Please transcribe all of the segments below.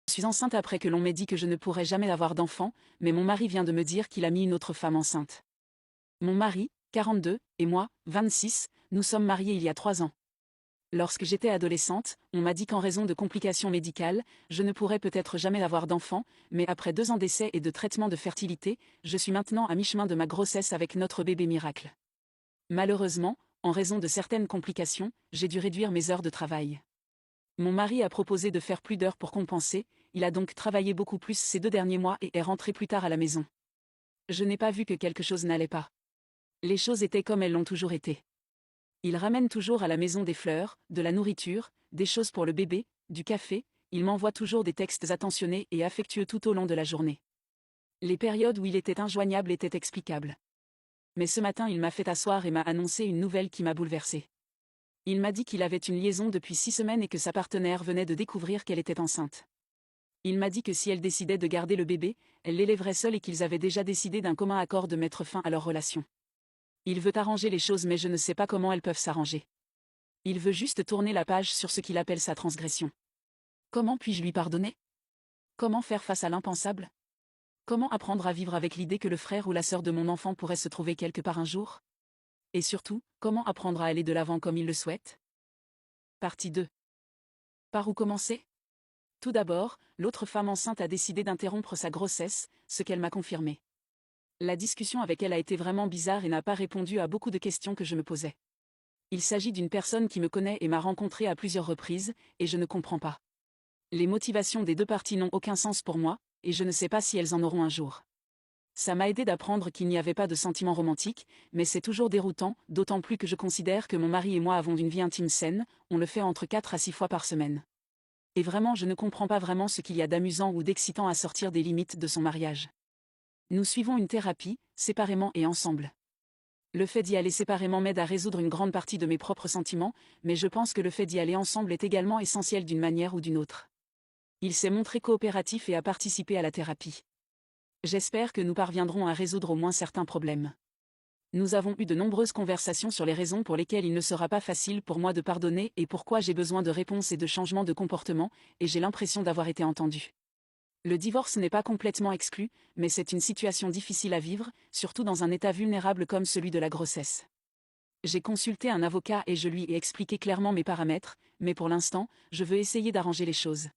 Je suis enceinte après que l'on m'ait dit que je ne pourrais jamais avoir d'enfant, mais mon mari vient de me dire qu'il a mis une autre femme enceinte. Mon mari, 42, et moi, 26, nous sommes mariés il y a 3 ans. Lorsque j'étais adolescente, on m'a dit qu'en raison de complications médicales, je ne pourrais peut-être jamais avoir d'enfant, mais après 2 ans d'essais et de traitements de fertilité, je suis maintenant à mi-chemin de ma grossesse avec notre bébé miracle. Malheureusement, en raison de certaines complications, j'ai dû réduire mes heures de travail. Mon mari a proposé de faire plus d'heures pour compenser, il a donc travaillé beaucoup plus ces 2 derniers mois et est rentré plus tard à la maison. Je n'ai pas vu que quelque chose n'allait pas. Les choses étaient comme elles l'ont toujours été. Il ramène toujours à la maison des fleurs, de la nourriture, des choses pour le bébé, du café, il m'envoie toujours des textes attentionnés et affectueux tout au long de la journée. Les périodes où il était injoignable étaient explicables. Mais ce matin il m'a fait asseoir et m'a annoncé une nouvelle qui m'a bouleversée. Il m'a dit qu'il avait une liaison depuis 6 semaines et que sa partenaire venait de découvrir qu'elle était enceinte. Il m'a dit que si elle décidait de garder le bébé, elle l'élèverait seule et qu'ils avaient déjà décidé d'un commun accord de mettre fin à leur relation. Il veut arranger les choses mais je ne sais pas comment elles peuvent s'arranger. Il veut juste tourner la page sur ce qu'il appelle sa transgression. Comment puis-je lui pardonner? Comment faire face à l'impensable? Comment apprendre à vivre avec l'idée que le frère ou la sœur de mon enfant pourrait se trouver quelque part un jour? Et surtout, comment apprendre à aller de l'avant comme il le souhaite? Partie 2. Par où commencer? Tout d'abord, l'autre femme enceinte a décidé d'interrompre sa grossesse, ce qu'elle m'a confirmé. La discussion avec elle a été vraiment bizarre et n'a pas répondu à beaucoup de questions que je me posais. Il s'agit d'une personne qui me connaît et m'a rencontré à plusieurs reprises, et je ne comprends pas. Les motivations des 2 parties n'ont aucun sens pour moi, et je ne sais pas si elles en auront un jour. Ça m'a aidé d'apprendre qu'il n'y avait pas de sentiments romantiques, mais c'est toujours déroutant, d'autant plus que je considère que mon mari et moi avons une vie intime saine, on le fait entre 4 à 6 fois par semaine. Et vraiment je ne comprends pas vraiment ce qu'il y a d'amusant ou d'excitant à sortir des limites de son mariage. Nous suivons une thérapie, séparément et ensemble. Le fait d'y aller séparément m'aide à résoudre une grande partie de mes propres sentiments, mais je pense que le fait d'y aller ensemble est également essentiel d'une manière ou d'une autre. Il s'est montré coopératif et a participé à la thérapie. J'espère que nous parviendrons à résoudre au moins certains problèmes. Nous avons eu de nombreuses conversations sur les raisons pour lesquelles il ne sera pas facile pour moi de pardonner et pourquoi j'ai besoin de réponses et de changements de comportement, et j'ai l'impression d'avoir été entendue. Le divorce n'est pas complètement exclu, mais c'est une situation difficile à vivre, surtout dans un état vulnérable comme celui de la grossesse. J'ai consulté un avocat et je lui ai expliqué clairement mes paramètres, mais pour l'instant, je veux essayer d'arranger les choses.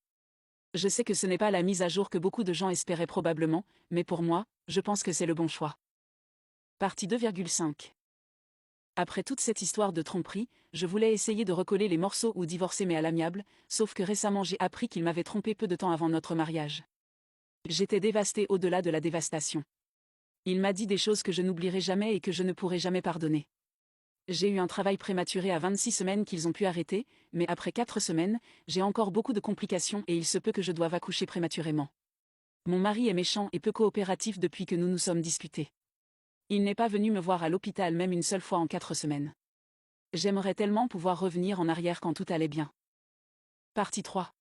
Je sais que ce n'est pas la mise à jour que beaucoup de gens espéraient probablement, mais pour moi, je pense que c'est le bon choix. Partie 2,5. Après toute cette histoire de tromperie, je voulais essayer de recoller les morceaux ou divorcer mais à l'amiable, sauf que récemment j'ai appris qu'il m'avait trompé peu de temps avant notre mariage. J'étais dévastée au-delà de la dévastation. Il m'a dit des choses que je n'oublierai jamais et que je ne pourrai jamais pardonner. J'ai eu un travail prématuré à 26 semaines qu'ils ont pu arrêter, mais après 4 semaines, j'ai encore beaucoup de complications et il se peut que je doive accoucher prématurément. Mon mari est méchant et peu coopératif depuis que nous nous sommes disputés. Il n'est pas venu me voir à l'hôpital même une seule fois en 4 semaines. J'aimerais tellement pouvoir revenir en arrière quand tout allait bien. Partie 3.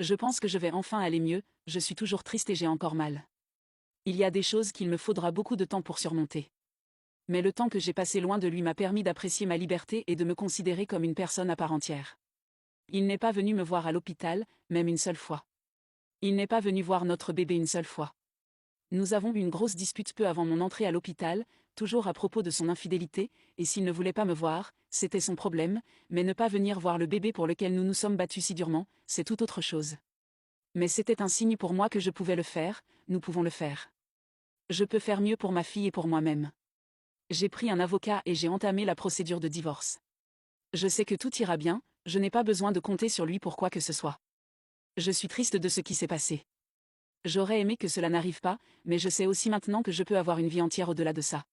Je pense que je vais enfin aller mieux, je suis toujours triste et j'ai encore mal. Il y a des choses qu'il me faudra beaucoup de temps pour surmonter. Mais le temps que j'ai passé loin de lui m'a permis d'apprécier ma liberté et de me considérer comme une personne à part entière. Il n'est pas venu me voir à l'hôpital, même une seule fois. Il n'est pas venu voir notre bébé une seule fois. Nous avons eu une grosse dispute peu avant mon entrée à l'hôpital, toujours à propos de son infidélité, et s'il ne voulait pas me voir, c'était son problème, mais ne pas venir voir le bébé pour lequel nous nous sommes battus si durement, c'est tout autre chose. Mais c'était un signe pour moi que je pouvais le faire, nous pouvons le faire. Je peux faire mieux pour ma fille et pour moi-même. J'ai pris un avocat et j'ai entamé la procédure de divorce. Je sais que tout ira bien, je n'ai pas besoin de compter sur lui pour quoi que ce soit. Je suis triste de ce qui s'est passé. J'aurais aimé que cela n'arrive pas, mais je sais aussi maintenant que je peux avoir une vie entière au-delà de ça.